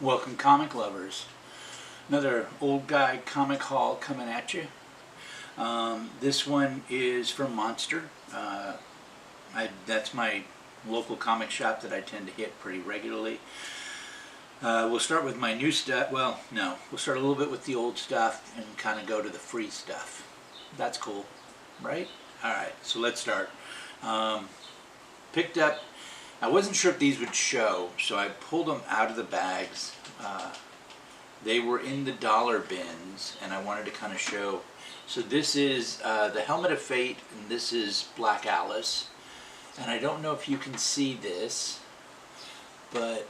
Welcome, comic lovers. Another old guy comic haul coming at you. This one is from Monster. That's my local comic shop that I tend to hit pretty regularly. We'll start with my new stuff. Well, no, we'll start a little bit with the old stuff and kind of go to the free stuff. That's cool, right? Alright, so let's start. Picked up, I wasn't sure if these would show, so I pulled them out of the bags. They were in the dollar bins, and I wanted to kind of show. So this is the Helmet of Fate, and this is Black Alice. And I don't know if you can see this, but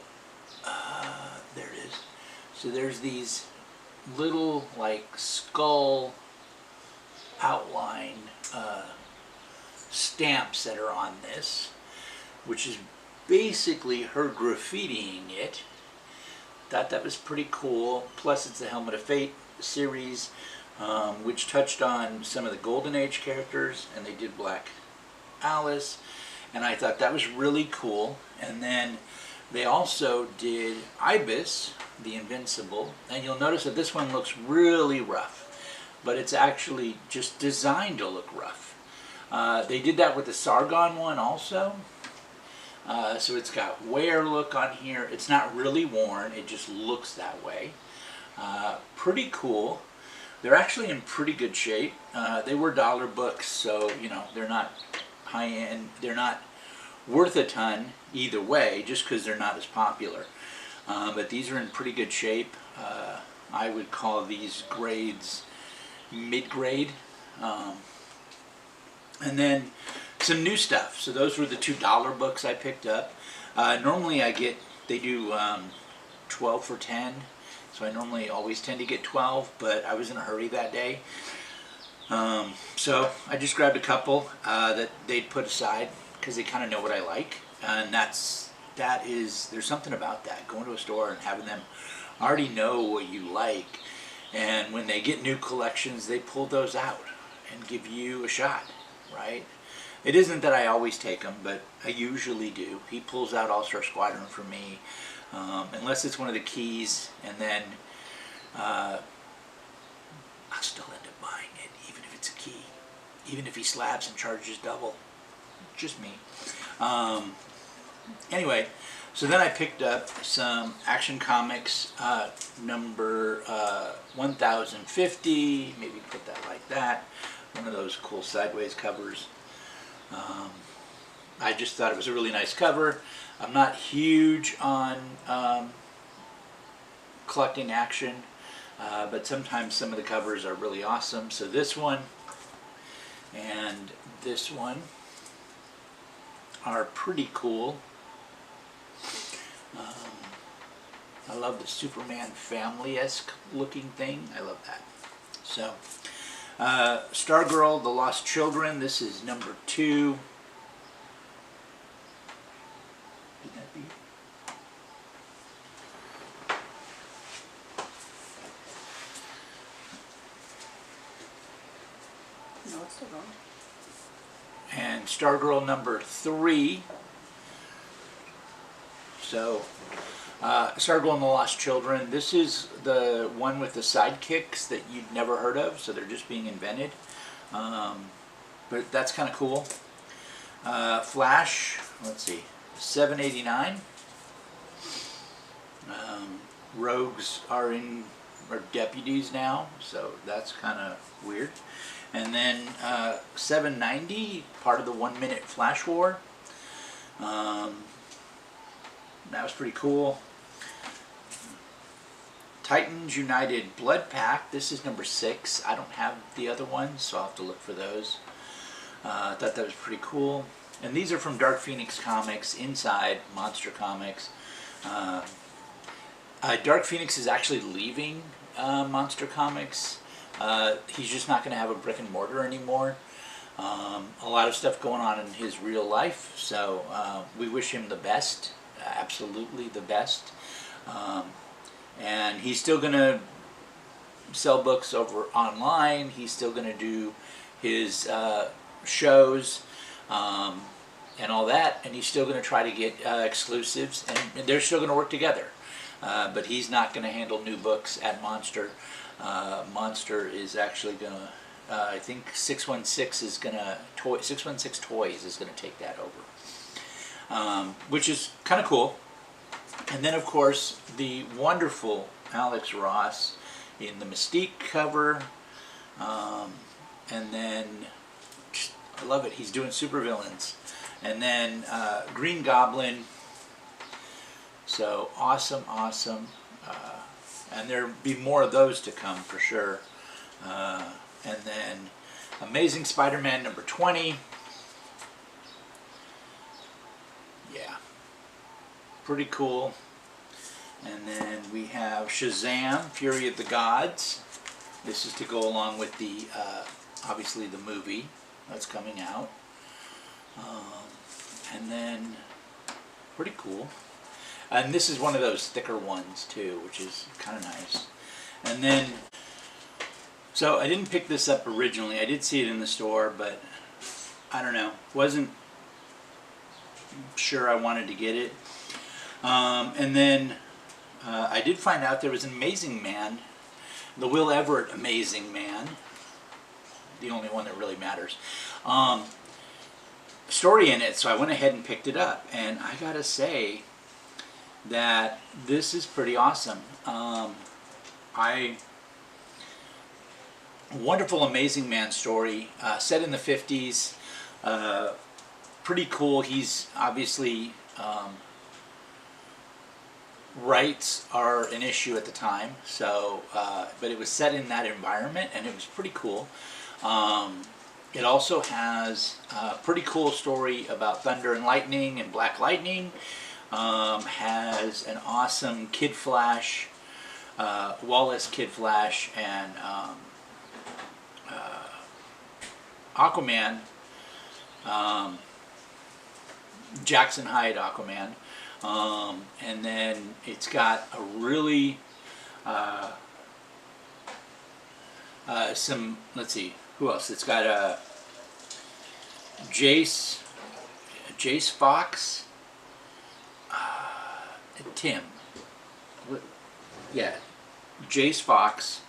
there it is. So there's these little like skull outline stamps that are on this, which is basically her graffitiing it. Thought that was pretty cool. Plus it's the Helmet of Fate series, which touched on some of the Golden Age characters, and they did Black Alice, and I thought that was really cool. And then they also did Ibis, the Invincible, and you'll notice that this one looks really rough, but it's actually just designed to look rough. They did that with the Sargon one also. So it's got wear look on here. It's not really worn, it just looks that way. Pretty cool. They're actually in pretty good shape. They were dollar books, so you know, they're not high end. They're not worth a ton either way, just because they're not as popular. But these are in pretty good shape. I would call these grades mid-grade. And then some new stuff. So those were the $2 books I picked up. Normally they do 12 for 10. So I normally always tend to get 12, but I was in a hurry that day. So I just grabbed a couple that they'd put aside because they kind of know what I like. And there's something about that, going to a store and having them already know what you like. And when they get new collections, they pull those out and give you a shot, right? It isn't that I always take them, but I usually do. He pulls out All-Star Squadron for me, unless it's one of the keys, and then I'll still end up buying it, even if it's a key. Even if he slabs and charges double. Just me. Anyway, so then I picked up some Action Comics number 1050, maybe put that like that. One of those cool sideways covers. I just thought it was a really nice cover. I'm not huge on collecting Action, but sometimes some of the covers are really awesome. So this one and this one are pretty cool. I love the Superman family-esque looking thing. I love that. So Stargirl, The Lost Children, this is number 2. Could that be? No, it's still going. And Stargirl number 3. So Stargirl and the Lost Children. This is the one with the sidekicks that you'd never heard of, so they're just being invented. But that's kind of cool. Flash, let's see, $7.89. Rogues are deputies now, so that's kind of weird. And then $7.90, part of the 1 Minute Flash War. That was pretty cool. Titans United Blood Pack. This is number 6. I don't have the other ones, so I'll have to look for those. I thought that was pretty cool. And these are from Dark Phoenix Comics, inside Monster Comics. Dark Phoenix is actually leaving Monster Comics. He's just not going to have a brick and mortar anymore. A lot of stuff going on in his real life, so we wish him the best. Absolutely the best. And he's still going to sell books over online. He's still going to do his shows and all that, and he's still going to try to get exclusives, and they're still going to work together. but he's not going to handle new books at Monster. Monster is actually going to, I think 616 is going to, 616 Toys is going to take that over, which is kind of cool. And then, of course, the wonderful Alex Ross in the Mystique cover. And then, I love it, he's doing supervillains. And then Green Goblin. So awesome, awesome. And there'll be more of those to come for sure. And then Amazing Spider-Man number 20. Yeah. Pretty cool. And then we have Shazam, Fury of the Gods. This is to go along with the, obviously the movie that's coming out. And then, pretty cool. And this is one of those thicker ones too, which is kind of nice. And then, so I didn't pick this up originally. I did see it in the store, but I don't know. Wasn't sure I wanted to get it. And then I did find out there was an Amazing Man, the Will Everett Amazing Man, the only one that really matters, story in it, so I went ahead and picked it up, and I gotta say that this is pretty awesome. Wonderful Amazing Man story, set in the 50s, pretty cool. He's obviously, rights are an issue at the time, so but it was set in that environment, and it was pretty cool. It also has a pretty cool story about Thunder and Lightning and Black Lightning. Has an awesome Kid Flash, Wallace Kid Flash, and Aquaman, Jackson Hyde Aquaman. And then it's got a really some, let's see, who else? It's got Jace Fox, Tim, yeah, Jace Fox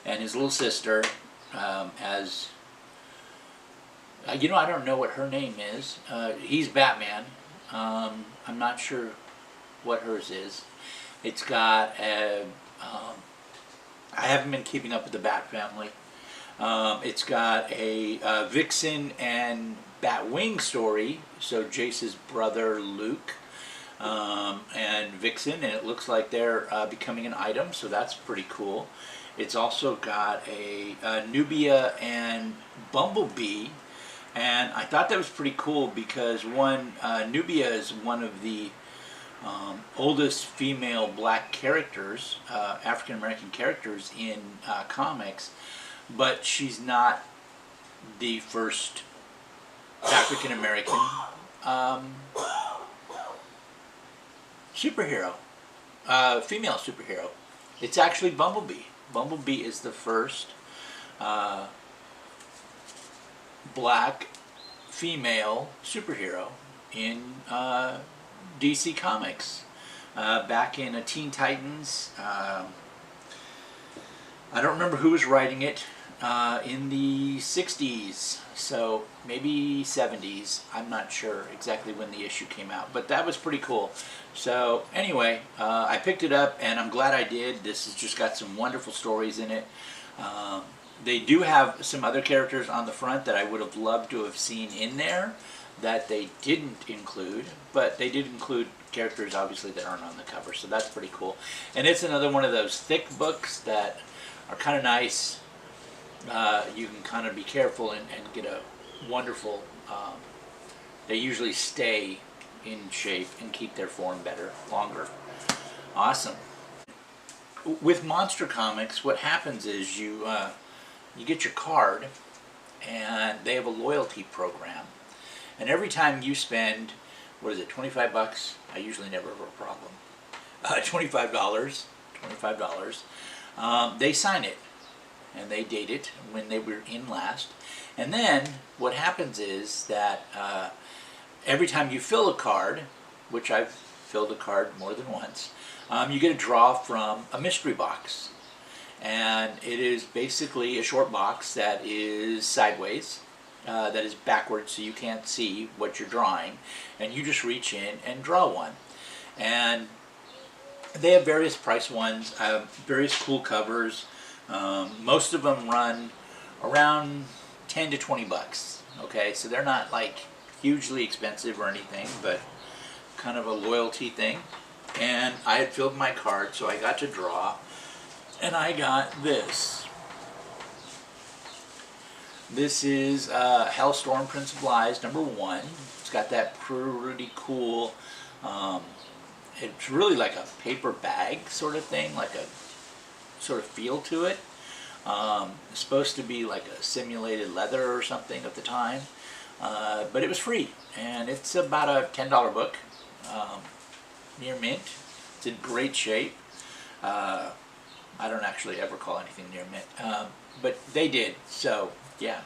and his little sister as, you know, I don't know what her name is. He's Batman. I'm not sure what hers is. It's got a, I haven't been keeping up with the Bat family. It's got a Vixen and Batwing story, so Jace's brother Luke and Vixen, and it looks like they're becoming an item, so that's pretty cool. It's also got a Nubia and Bumblebee, and I thought that was pretty cool because one, Nubia is one of the oldest female black characters, African American characters in comics, but she's not the first African American superhero, female superhero. It's actually Bumblebee. Bumblebee is the first black female superhero in DC Comics. Back in Teen Titans, I don't remember who was writing it, in the 60s, so maybe 70s. I'm not sure exactly when the issue came out, but that was pretty cool. So anyway, I picked it up, and I'm glad I did. This has just got some wonderful stories in it. They do have some other characters on the front that I would have loved to have seen in there that they didn't include, but they did include characters obviously that aren't on the cover, so that's pretty cool. And it's another one of those thick books that are kind of nice. You can kind of be careful and get a wonderful, they usually stay in shape and keep their form better, longer. Awesome. With Monster Comics, what happens is you get your card, and they have a loyalty program. And every time you spend, what is it, 25 bucks? I usually never have a problem. $25, they sign it, and they date it when they were in last. And then what happens is that every time you fill a card, which I've filled a card more than once, you get a draw from a mystery box. And it is basically a short box that is sideways, that is backwards so you can't see what you're drawing. And you just reach in and draw one. And they have various price ones, various cool covers. Most of them run around 10 to 20 bucks. Okay, so they're not like hugely expensive or anything, but kind of a loyalty thing. And I had filled my card, so I got to draw, and I got this. This is Hellstorm Prince of Lies #1. It's got that pretty cool, it's really like a paper bag sort of thing, like a sort of feel to it. It's supposed to be like a simulated leather or something at the time, but it was free, and it's about a $10 book, near mint. It's in great shape. I don't actually ever call anything near mint, but they did, so yeah,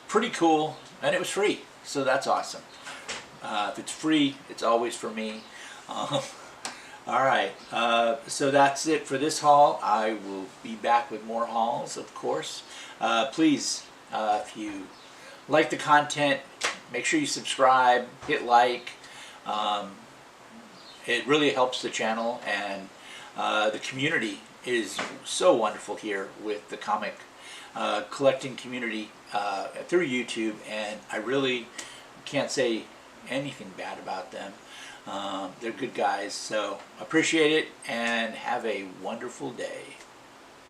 pretty cool, and it was free, so that's awesome. If it's free, it's always for me. Alright, so that's it for this haul. I will be back with more hauls, of course. Please, if you like the content, make sure you subscribe, hit like. It really helps the channel, and the community is so wonderful here with the comic collecting community through YouTube, and I really can't say anything bad about them. They're good guys, so appreciate it, and have a wonderful day.